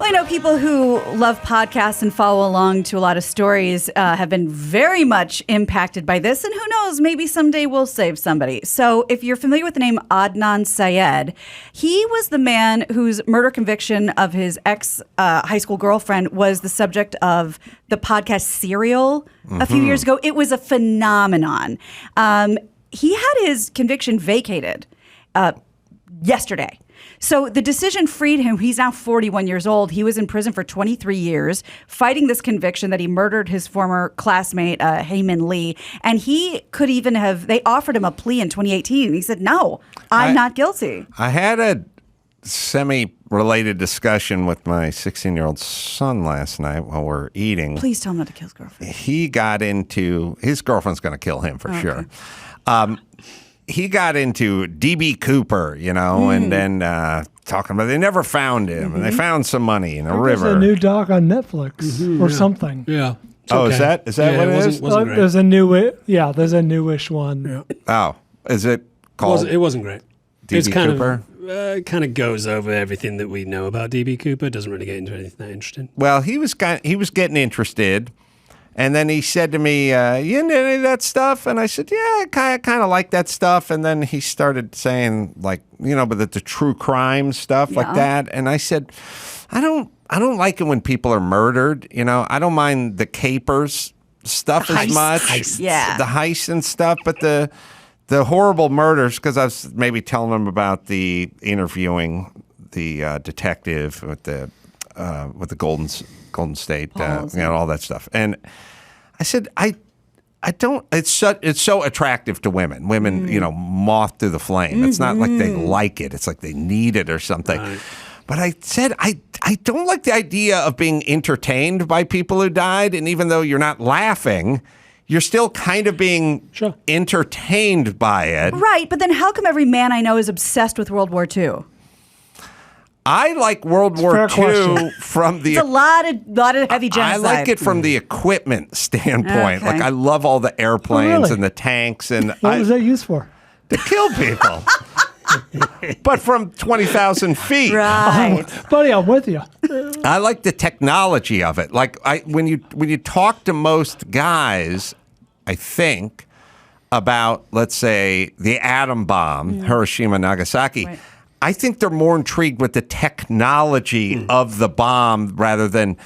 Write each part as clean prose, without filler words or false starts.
Well, I know people who love podcasts and follow along to a lot of stories have been very much impacted by this. And who knows, maybe someday we'll save somebody. So if you're familiar with the name Adnan Syed, he was the man whose murder conviction of his ex-high school girlfriend was the subject of the podcast Serial a few years ago. It was a phenomenon. He had his conviction vacated yesterday. So the decision freed him. He's now 41 years old. He was in prison for 23 years, fighting this conviction that he murdered his former classmate, Heyman Lee. And he could even have, they offered him a plea in 2018. He said, no, I'm not guilty. I had a semi-related discussion with my 16-year-old son last night while we're eating. Please tell him not to kill his girlfriend. He got into, his girlfriend's going to kill him for sure. He got into D.B. Cooper, you know, and then talking about they never found him, and they found some money in a river. There's a new doc on Netflix or something. Yeah. Oh, is that what it is? Wasn't great. There's a newish one. Yeah. Oh, is it called? It wasn't great. D.B. Cooper? Kind of goes over everything that we know about D.B. Cooper. Doesn't really get into anything that interesting. Well, he was getting interested. And then he said to me, you into any of that stuff? And I said, yeah, I kind of like that stuff. And then he started saying, like, you know, but the true crime stuff like that. And I said, I don't like it when people are murdered. You know, I don't mind the capers stuff as much. The heist and stuff. But the horrible murders, because I was maybe telling him about the interviewing the detective with the Golden State, all that stuff. And I said, I don't. It's so attractive to women. Women, you know, moth to the flame. It's not like they like it. It's like they need it or something. Right. But I said, I don't like the idea of being entertained by people who died. And even though you're not laughing, you're still kind of being entertained by it. Right. But then how come every man I know is obsessed with World War II? I like World War II from the. It's a lot of heavy genocide. I like it from the equipment standpoint. Okay. Like I love all the airplanes and the tanks and. What was that used for? To kill people. But from 20,000 feet. Right. Buddy, I'm with you. I like the technology of it. Like when you talk to most guys, I think about, let's say, the atom bomb, Hiroshima, Nagasaki. Right. I think they're more intrigued with the technology of the bomb rather than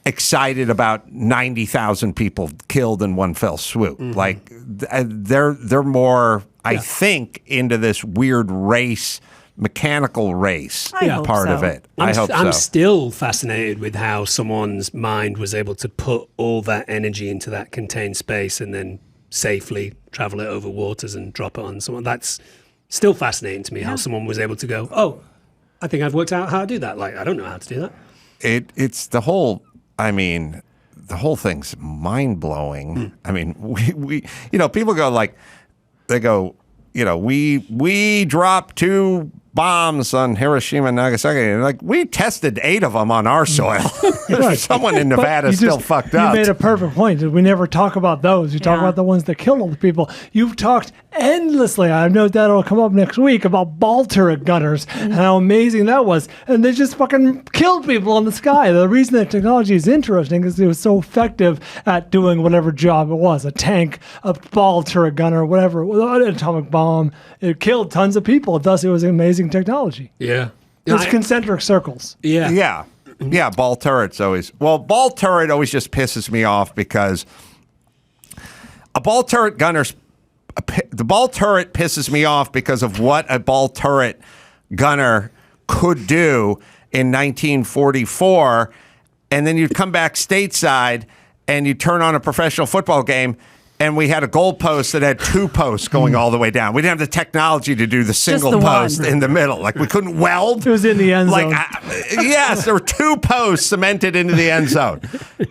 excited about 90,000 people killed in one fell swoop. Like they're more, I think, into this weird race, mechanical race part of it. I'm still fascinated with how someone's mind was able to put all that energy into that contained space and then safely travel it over waters and drop it on someone. That's still fascinating to me how someone was able to go, oh, I think I've worked out how to do that. Like, I don't know how to do that. It's the whole, the whole thing's mind-blowing. I mean, we you know, people go like, they go, you know, we dropped 2 bombs on Hiroshima and Nagasaki. And like, we tested 8 of them on our soil. Someone in Nevada still fucked up. You made a perfect point. We never talk about those. You talk about the ones that killed all the people. You've talked endlessly, I know that'll come up next week, about ball turret gunners and how amazing that was. And they just fucking killed people in the sky. The reason that technology is interesting is it was so effective at doing whatever job it was. A tank, a ball turret gunner, whatever, an atomic bomb. It killed tons of people. Thus, it was amazing technology. Yeah. It's concentric circles. Yeah. Yeah, ball turrets always. Well, ball turret always just pisses me off because the ball turret pisses me off because of what a ball turret gunner could do in 1944, and then you'd come back stateside and you'd turn on a professional football game. And we had a goal post that had 2 posts going all the way down. We didn't have the technology to do the single post in the middle. Like, we couldn't weld. It was in the end zone. Yes, there were 2 posts cemented into the end zone.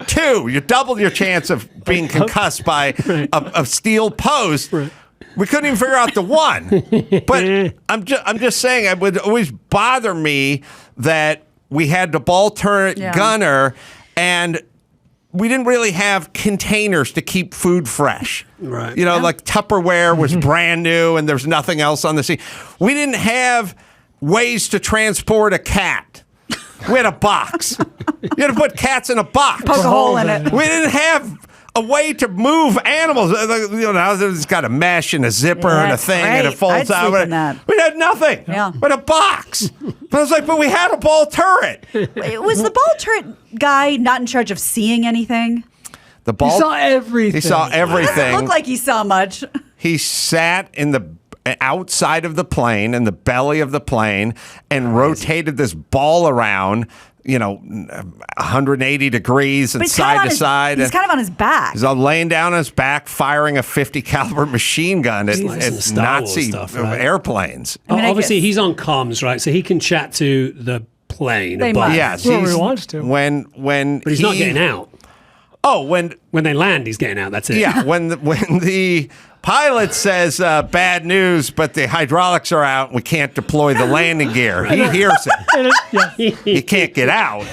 2. You doubled your chance of being concussed by a steel post. Right. We couldn't even figure out the 1. But I'm just saying, it would always bother me that we had the ball turret gunner and we didn't really have containers to keep food fresh. Right. You know, like Tupperware was brand new and there's nothing else on the scene. We didn't have ways to transport a cat. We had a box. You had to put cats in a box. Poke a hole in it. We didn't have a way to move animals. Now there's got a mesh and a zipper and a that's thing, and great. it folds I'd out. sleep in that. We had nothing. Yeah. But a box. But I was like, but we had a ball turret. Was the ball turret guy not in charge of seeing anything? The ball. He saw everything. He saw everything. Looked like he saw much. He sat in the outside of the plane, in the belly of the plane, and rotated this ball around, 180 degrees and side to side. He's kind of on his back. He's laying down on his back, firing a 50 caliber machine gun at Star Wars Nazi stuff, right? airplanes. Obviously, he's on comms, right? So he can chat to the plane. They above. must. Yes, Whoever he wants to. When But he's not getting out. Oh, when they land, he's getting out. That's it. Yeah, when the pilot says bad news, but the hydraulics are out, we can't deploy the landing gear. He hears it. He can't get out,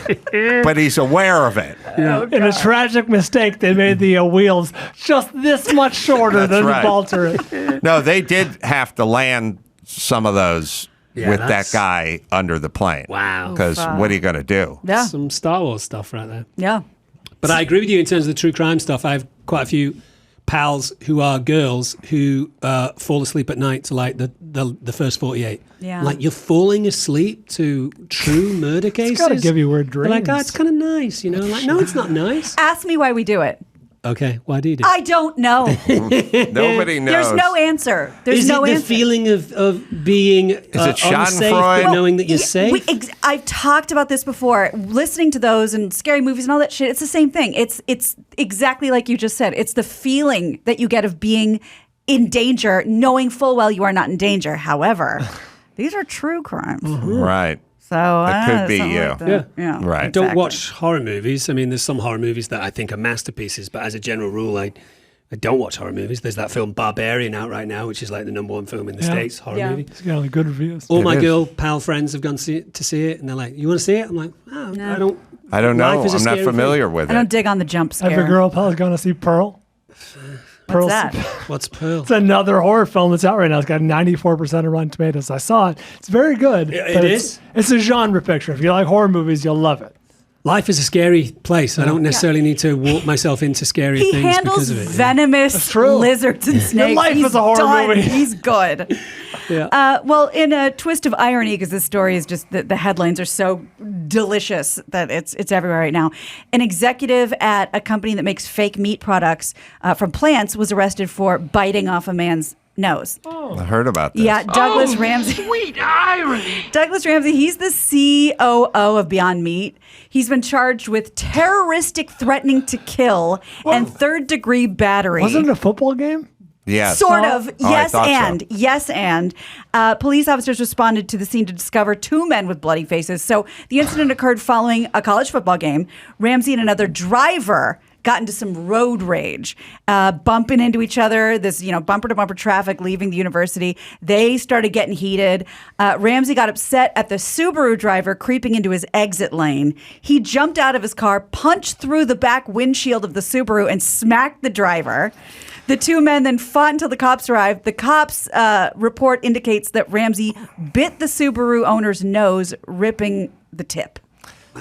but he's aware of it. In a tragic mistake, they made the wheels just this much shorter than right. the ball turret. No, they did have to land some of those with that that's- guy under the plane. Wow. Because what are you going to do? Yeah. Some Star Wars stuff right there. Yeah. But I agree with you in terms of the true crime stuff. I have quite a few pals who are girls who fall asleep at night to like the first 48. Yeah. Like, you're falling asleep to true murder cases. It's got to give you weird They're dreams. like, oh, it's kind of nice, Like, no, it's not nice. Ask me why we do it. Okay, why do you do it? I don't know. Nobody knows. There's no answer. There's Is no it the answer. feeling of being it unsafe, Schadenfreude? but knowing that you're safe? I've talked about this before. Listening to those and scary movies and all that shit, it's the same thing. It's exactly like you just said. It's the feeling that you get of being in danger, knowing full well you are not in danger. However, these are true crimes. Right. So It could be something you. like that. Yeah. Right. I don't Exactly. watch horror movies. I mean, there's some horror movies that I think are masterpieces, but as a general rule, I don't watch horror movies. There's that film Barbarian out right now, which is like the #1 film in the States, horror Yeah. movie. It's got really good reviews. All my is. girl pal friends have gone to see it, and they're like, "You want to see it?" I'm like, "Oh, No. I don't know. Life is a I'm not scary familiar with I don't it. dig on the jump scare. Every girl probably going to see Pearl. What's that? What's Pearl?" It's another horror film that's out right now. It's got 94% of Rotten Tomatoes. I saw it. It's very good. It but is? It's a genre picture. If you like horror movies, you'll love it. Life is a scary place. I don't necessarily need to walk myself into scary He things handles because of it. venomous true. lizards and snakes. life He's is a horror done. movie. He's good. Yeah. Well, in a twist of irony, because this story is just the headlines are so delicious that it's everywhere right now. An executive at a company that makes fake meat products from plants was arrested for biting off a man's nose. I heard about this. Yeah, Douglas Ramsey. Sweet irony. Douglas Ramsey, he's the COO of Beyond Meat. He's been charged with terroristic threatening to kill and third-degree battery. Wasn't it a football game? Yes. Sort of. Oh, I Yes, thought so. and. Yes, and. Police officers responded to the scene to discover two men with bloody faces. So the incident occurred following a college football game. Ramsey and another driver got into some road rage, bumping into each other, this, bumper-to-bumper traffic leaving the university. They started getting heated. Ramsey got upset at the Subaru driver creeping into his exit lane. He jumped out of his car, punched through the back windshield of the Subaru, and smacked the driver. The two men then fought until the cops arrived. The cops' report indicates that Ramsey bit the Subaru owner's nose, ripping the tip.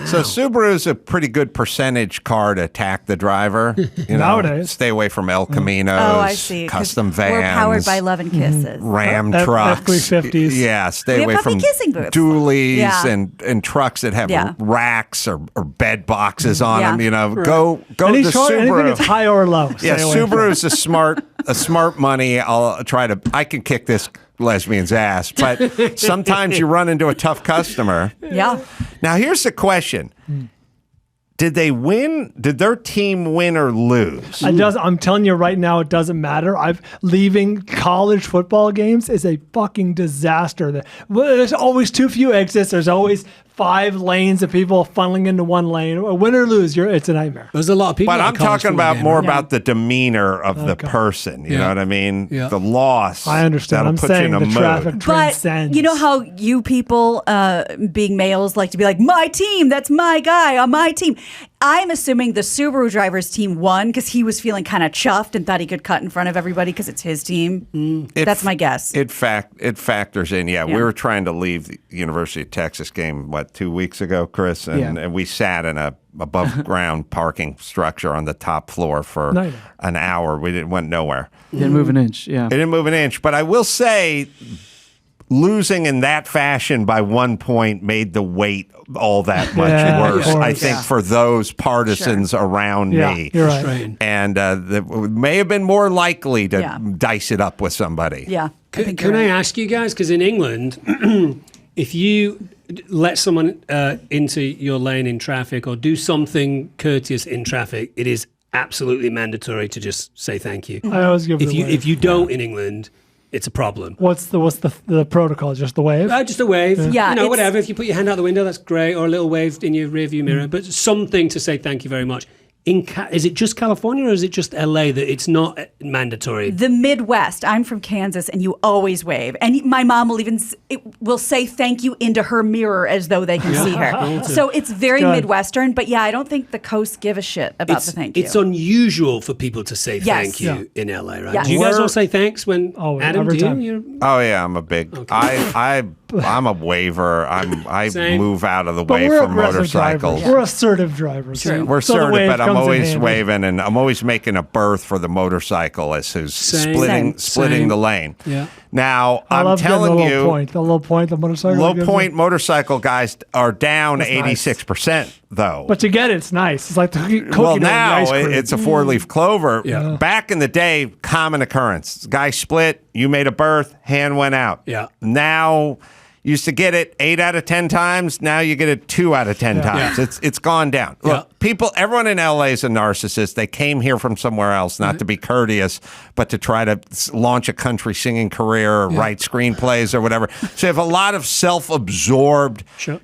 So Subaru's a pretty good percentage car to attack the driver. Nowadays. Stay away from El Caminos, Oh, I see. 'Cause custom vans. We're powered by love and kisses. Ram F- trucks. F-350s. Yeah, stay We have away puppy from kissing booths. dualies Yeah. and trucks that have Yeah. racks or bed boxes on Yeah. them. Go Any to short, anything Subaru. that's high or low. Yeah, stay away from. Subaru's a smart money. I can kick this lesbian's ass, but sometimes you run into a tough customer. Yeah. Now here's the question. Did they win? Did their team win or lose? I'm telling you right now, it doesn't matter. Leaving college football games is a fucking disaster. There's always too few exits. There's always 5 lanes of people funneling into one lane. Win or lose, it's a nightmare. There's a lot of people. But at I'm a college talking football about game, more right? about the demeanor of the person. You know what I mean? Yeah. The loss. I understand. That'll I'm put you saying in a the mood. traffic But transcends. you know how you people, being males, like to be like, my team, that's my guy on my team. I'm assuming the Subaru drivers team won because he was feeling kind of chuffed and thought he could cut in front of everybody because it's his team. That's my guess. It factors in. Yeah, we were trying to leave the University of Texas game 2 weeks ago, Chris, and we sat in a above ground parking structure on the top floor for an hour. We went nowhere. Didn't move an inch. Yeah, it didn't move an inch. But I will say, losing in that fashion by 1 point made the wait all that much worse, I think, for those partisans around me. You're right. And may have been more likely to dice it up with somebody. Yeah. Can I ask you guys, because in England, if you let someone into your lane in traffic or do something courteous in traffic, it is absolutely mandatory to just say thank you. I always give if you don't in England, it's a problem. What's the protocol? Just the wave? Just a wave. Yeah, whatever. If you put your hand out the window, that's great. Or a little wave in your rearview mirror. But something to say thank you very much. Is it just California or is it just LA that it's not mandatory? The Midwest. I'm from Kansas, and you always wave. And my mom will say thank you into her mirror as though they can see her. So it's very Midwestern. But yeah, I don't think the coast give a shit about the thank you. It's unusual for people to say thank you in LA, right? Yes. Do you guys all say thanks when Adam? Every Do time. you? Oh yeah, I'm a big. I'm a waver. I Same. move out of the But way we're for aggressive motorcycles. drivers. We're assertive drivers. True. We're So the assertive, wave but I'm comes in always handy. waving, and I'm always making a berth for the motorcyclist who's splitting Same. the lane. Yeah. Now I I'm love getting telling the you, low point, the motorcycle. low gives point you. motorcycle guys are down That's nice. 86% though. But to get it, it's nice. It's like the cookie Well, dough now and the ice cream. it's a four-leaf clover. Yeah. Back in the day, common occurrence. Guy split, you made a berth, hand went out. Yeah. Now, used to get it 8 out of 10 times. Now you get it 2 out of 10 times. Yeah. It's gone down. Look, everyone in LA is a narcissist. They came here from somewhere else, not to be courteous, but to try to launch a country singing career or write screenplays or whatever. So you have a lot of self-absorbed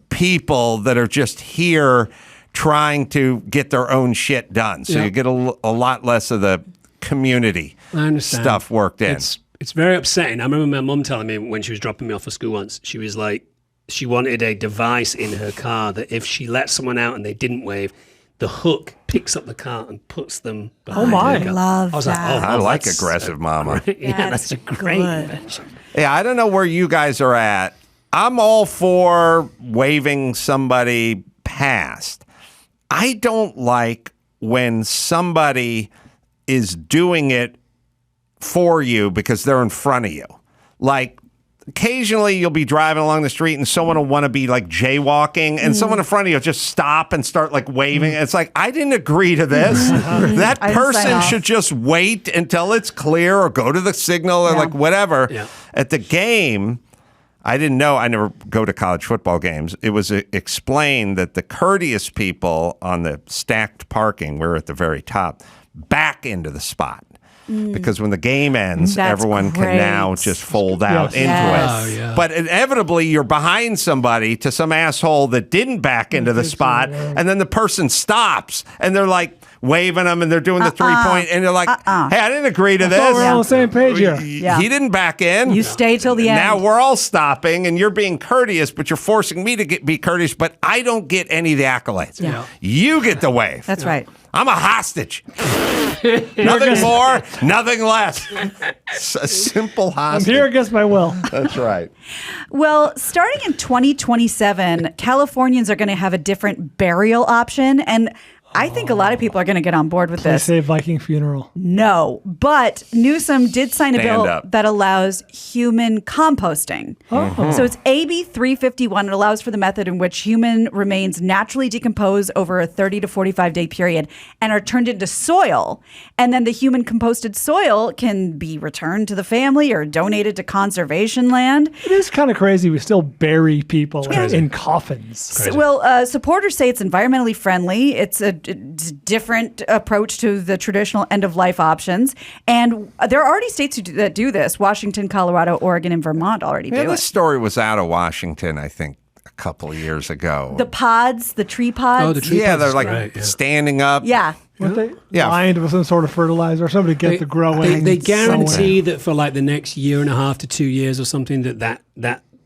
people that are just here trying to get their own shit done. So you get a lot less of the community stuff worked in. It's very upsetting. I remember my mum telling me when she was dropping me off at school once, she was like, she wanted a device in her car that if she let someone out and they didn't wave, the hook picks up the car and puts them behind my. her car. Love I was like, that. I like that's aggressive mama. that's a great invention. Yeah, I don't know where you guys are at. I'm all for waving somebody past. I don't like when somebody is doing it for you because they're in front of you. Like, occasionally you'll be driving along the street and someone will want to be like jaywalking and someone in front of you will just stop and start like waving. It's like, I didn't agree to this. That I didn't sign person off. should just wait until it's clear or go to the signal or like whatever. Yeah. At the game, I didn't know. I never go to college football games. It was explained that the courteous people on the stacked parking, we're at the very top, back into the spot. Because when the game ends, That's everyone can great. now just fold out into Yes. it. Oh, yeah. But inevitably, you're behind somebody to some asshole that didn't back into the spot, and then the person stops, and they're like waving them, and they're doing the 3-point, and they're like, "Hey, I didn't agree to this. Oh, we're on the same page here. He didn't back in. You stay till the end. Now we're all stopping, and you're being courteous, but you're forcing me to be courteous, but I don't get any of the accolades. Yeah. You get the wave. That's right. I'm a hostage. Nothing more, nothing less. It's a simple I'm hostage. here against my will. That's right. Well, starting in 2027, Californians are going to have a different burial option. And I think a lot of people are going to get on board with They this. say Viking funeral. No, but Newsom did sign a Stand bill up. that allows human composting. So it's AB 351. It allows for the method in which human remains naturally decompose over a 30 to 45 day period and are turned into soil. And then the human composted soil can be returned to the family or donated to conservation land. It is kind of crazy. We still bury people in coffins. Supporters say it's environmentally friendly. It's a different approach to the traditional end-of-life options. And there are already states that do this. Washington, Colorado, Oregon, and Vermont already do This it. story was out of Washington, I think, a couple of years ago. The pods, the tree pods. Oh, the tree pods they're is like great, standing up. Yeah. Weren't they Yeah. lined with some sort of fertilizer or somebody get the growing? They guarantee that for like the next year and a half to 2 years or something that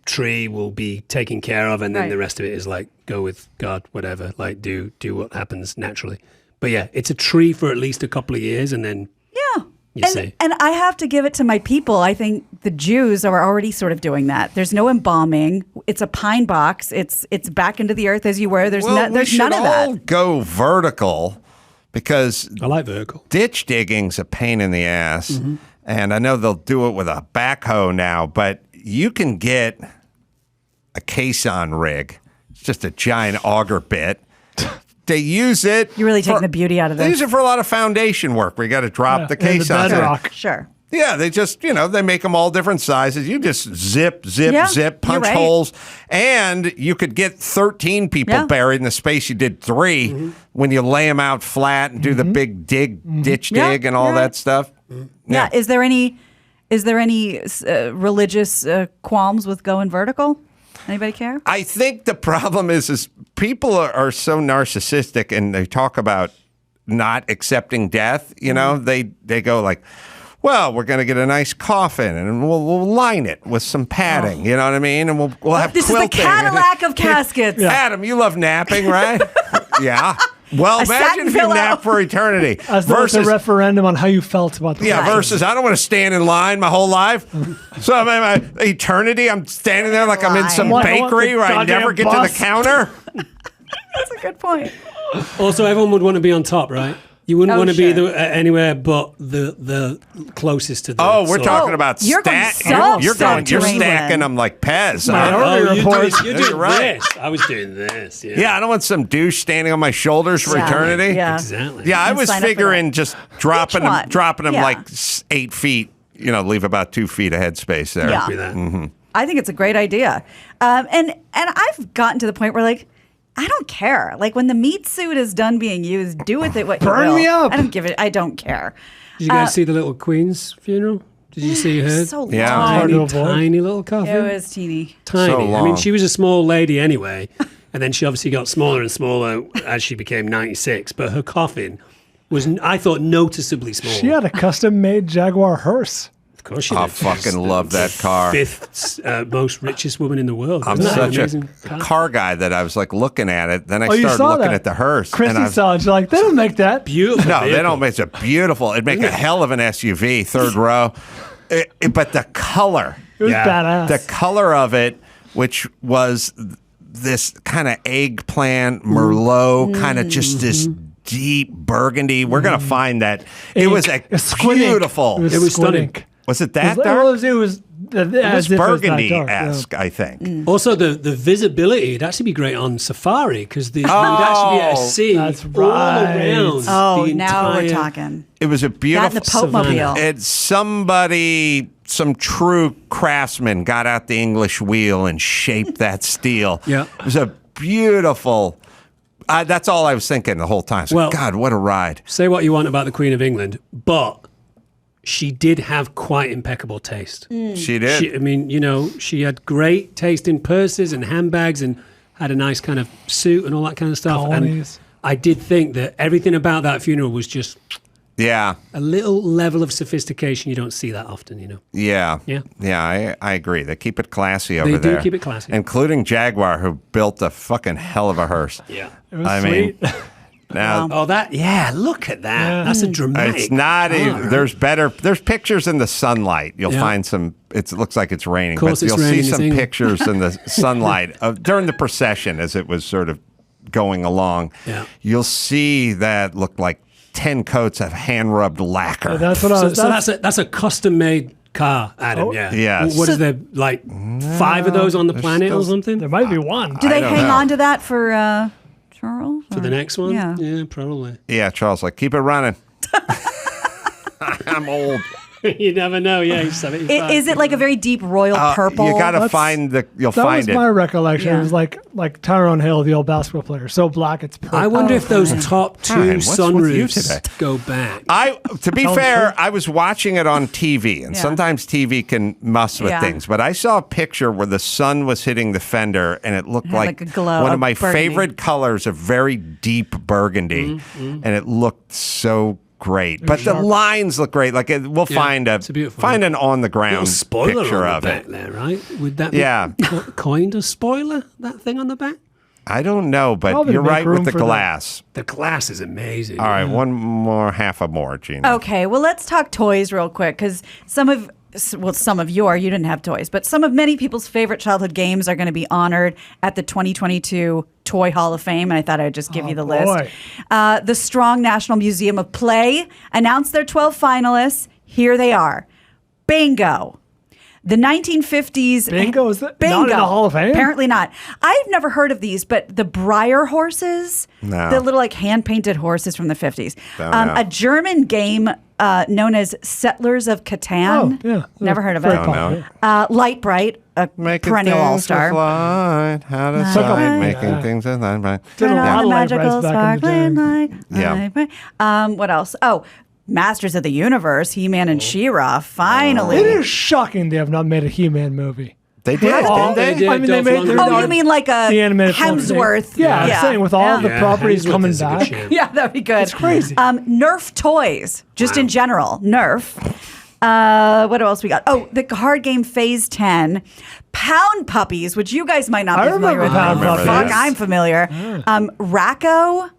tree will be taken care of, and then Right. the rest of it is like go with God, whatever. Like do what happens naturally. But yeah, it's a tree for at least a couple of years, and then Yeah. you see. And I have to give it to my people. I think the Jews are already sort of doing that. There's no embalming. It's a pine box. It's back into the earth as you were. There's we none of all that. go vertical because I like vertical. ditch digging's a pain in the ass. Mm-hmm. And I know they'll do it with a backhoe now, but you can get a caisson rig. It's just a giant auger bit. They use it. You're really taking the beauty out of They this. use it for a lot of foundation work where you got to drop the and the caisson. in. bedrock. Sure. Yeah, they just, they make them all different sizes. You just zip, Yeah, punch you're right. holes. And you could get 13 people Yeah. buried in the space you did 3 when you lay them out flat and do the big ditch Yeah, dig and all you're that right. stuff. Yeah. Is there any religious qualms with going vertical? Anybody care? I think the problem is people are so narcissistic and they talk about not accepting death. They go like, well, we're going to get a nice coffin and we'll line it with some padding. You know what I mean? And we'll have This quilting. is the Cadillac of caskets. Adam, you love napping, right? Yeah. Well, A imagine satin if you pillow. nap for eternity. As though it's a referendum on how you felt about the Yeah, life. versus I don't want to stand in line my whole life. So my eternity, I'm standing there like I'm in some Line. I want bakery the where I goddamn never get to bus. the counter. That's a good point. Also, everyone would want to be on top, right? You wouldn't Oh, want to be sure. anywhere but the closest to the. Oh, we're source. talking about you're going you're subterranean. stacking them like Pez. Minority Oh, you're Report. doing, you're doing Right. this. I was doing this. Yeah. Yeah, I don't want some douche standing on my shoulders for Yeah. eternity. Yeah. Exactly. Yeah, I And was sign up for figuring that. just dropping Each one. them Yeah. like 8 feet. Leave about 2 feet of headspace there. Yeah. Do that. I think it's a great idea. And I've gotten to the point where like I don't care. Like when the meat suit is done being used, do with it what you Burn will. me up. I don't care. Did you guys see the little Queen's funeral? Did you see her? So Yeah. long. Hard to Tiny, avoid. tiny little coffin. It was teeny. Tiny. So I mean, long. she was a small lady anyway, and then she obviously got smaller and smaller as she became 96. But her coffin was, I thought, noticeably small. She had a custom-made Jaguar hearse. Of course, she I did. fucking love that car. Fifth most richest woman in the world. I'm Isn't that an such amazing a car guy that I was like looking at it. Then I Oh, you started saw looking that? at the hearse. Chrissy and I was, saw it. She's like, they don't make that. Beautiful. No, they vehicle. don't. It's a beautiful. It'd make a hell of an SUV, third row. But the color, It was Yeah. badass. the color of it, which was this kind of eggplant Merlot, kind of just this deep burgundy. We're gonna find that it was a Ink. Squid ink. beautiful. It was squid stunning. ink. Was it that It dark? was It as was if it was that burgundy dark, yeah. esque, I think. Also, the visibility, it'd actually be great on safari because you'd actually be able to see That's all right. around. Oh, the now we're entire- talking. It was a That and beautiful. the Pope Mobile. It's some true craftsman got out the English wheel and shaped that steel. Yeah. It was a beautiful. That's all I was thinking the whole time. It's like, Well- God, what a ride! Say what you want about the Queen of England, but she did have quite impeccable taste. She did. I mean, she had great taste in purses and handbags and had a nice kind of suit and all that kind of stuff. Colonies. And I did think that everything about that funeral was just yeah, a little level of sophistication. You don't see that often, yeah, Yeah. I agree. They keep it classy over They do there. keep it classy. including Jaguar, who built a fucking hell of a hearse. Yeah. It was I sweet. mean, now. Oh, look at that. Yeah. That's a dramatic. It's not car, even. right? There's pictures in the sunlight. You'll Yeah. find some. It looks like it's raining, Of course but it's you'll raining, see it's some England. pictures in the sunlight during the procession as it was sort of going along. Yeah. You'll see that looked like 10 coats of hand rubbed lacquer. That's what I So, was. that's a custom made car, Adam. Oh. Yeah. Yes. What is there, like 5 of those on the planet or still- something? There might be one. Do they don't hang know. on to that for Charles? For the next one? Yeah. Probably. Yeah, Charles, like keep it running. I'm old. You never know. Yeah, he's 75. Is it like a very deep royal purple? You got to That's- find the. You'll That find was it. my recollection. Yeah. It was like Tyrone Hill, the old basketball player, so black it's purple. I wonder if those top 2 Brian, what's with you sunroofs today? go back. To be Tell fair, the truth. I was watching it on TV, and Yeah. sometimes TV can mess with Yeah. things. But I saw a picture where the sun was hitting the fender, and it looked Had like a glow, one a of my burgundy. favorite colors, a very deep burgundy, and it looked so great, but the lines look great. Like we'll find it's a beautiful find an on the ground Little spoiler picture on of the back it. there, right? Would that Yeah. be kind of spoiler, that thing on the back? I don't know, but Probably you're make right room with the for that. glass. The glass is amazing. All right, one more, half a more, Gina. Okay, well, let's talk toys real quick because some of you didn't have toys, but some of many people's favorite childhood games are going to be honored at the 2022 Toy Hall of Fame, and I thought I'd just give you the list. The Strong National Museum of Play announced their 12 finalists. Here they are. Bingo. The 1950s. Bingo? Is that Bingo. not in the Hall of Fame? Apparently not. I've never heard of these, but the Breyer horses, No. the little like hand-painted horses from the 50s. Don't know. A German game known as Settlers of Catan. Oh, yeah. Never heard of Very it. popular. Light Bright, a Making perennial things all-star. with light, how to Light. cite, making Yeah. things with light. Did a Turn lot on of the light magical brights back in the sparkling day. light. Yeah. What else? Oh, Masters of the Universe, He-Man and She-Ra, finally. It is shocking they have not made a He-Man movie. They did, all- didn't they? they did. I mean, they Dolph made Lundgren. Oh, you mean like a the animated film. Hemsworth? Yeah, I'm saying with all the Yeah, properties Hemsworth coming is a good back. shame. Yeah, that'd be good. It's crazy. Nerf toys, just in general. Nerf. What else we got? Oh, the card game Phase 10. Pound Puppies, which you guys might not I be familiar remember with. Pound Puppies. Fuck, I'm familiar. Racco.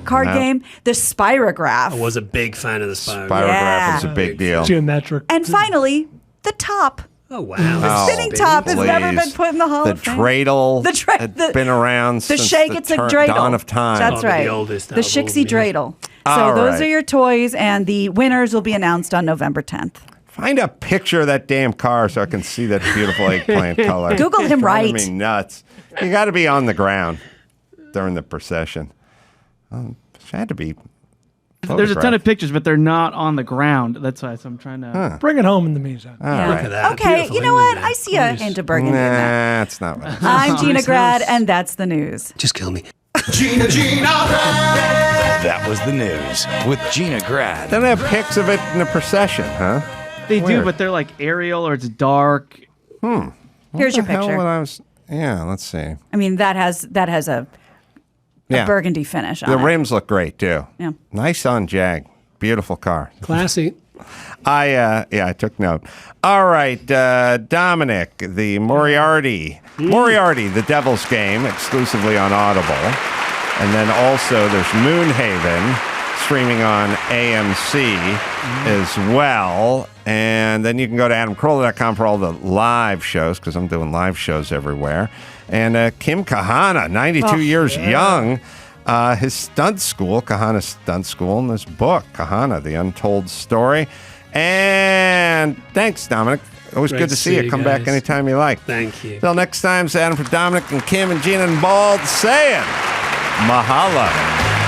Card No. game, the Spirograph. I was a big fan of the Spirograph. Spirograph is a Yeah. big deal. Geometric. And finally, the top. Oh, wow. Oh, Spinning top has never please. been put in the Hall The of Fame. dreidel The had been around The since shake, the it's a dreidel. dawn of time. That's Probably right. the oldest The out of all Shixie of them, yes. dreidel. All So those right. are your toys, and the winners will be announced on November 10th. Find a picture of that damn car so I can see that beautiful eggplant color. Google him Driving right. me nuts. You got to be on the ground during the procession. She had to be. There's a ton of photographed. pictures, but they're not on the ground. That's why I'm trying to. Bring it home in the meantime. All Yeah. Look right. at that. Okay, Beautiful you know what? England I see a hint of burgundy in that. Nah, that's not what. I'm Gina Nice Grad, house. and that's the news. Just kill me. Gina Grad. That was the news with Gina Grad. They don't have pics of it in the procession, huh? They Weird. do, but they're like aerial or it's dark. Here's your The hell picture. would I was? Yeah, let's see. I mean, that has a Yeah, burgundy finish on the it. rims look great too. Yeah. Nice on Jag. Beautiful car. Classy. I took note. All right, Dominic, the Moriarty, the Devil's Game, exclusively on Audible, and then also there's Moonhaven, streaming on AMC as well, and then you can go to AdamCarolla.com for all the live shows because I'm doing live shows everywhere, and Kim Kahana, 92 years young. His stunt school, Kahana's stunt school, and this book, Kahana, The Untold Story. And thanks, Dominic. Always Great good to see you. Come back guys. anytime you like. Thank you. Till next time, it's Adam for Dominic and Kim and Gina and Bald saying, mahalo.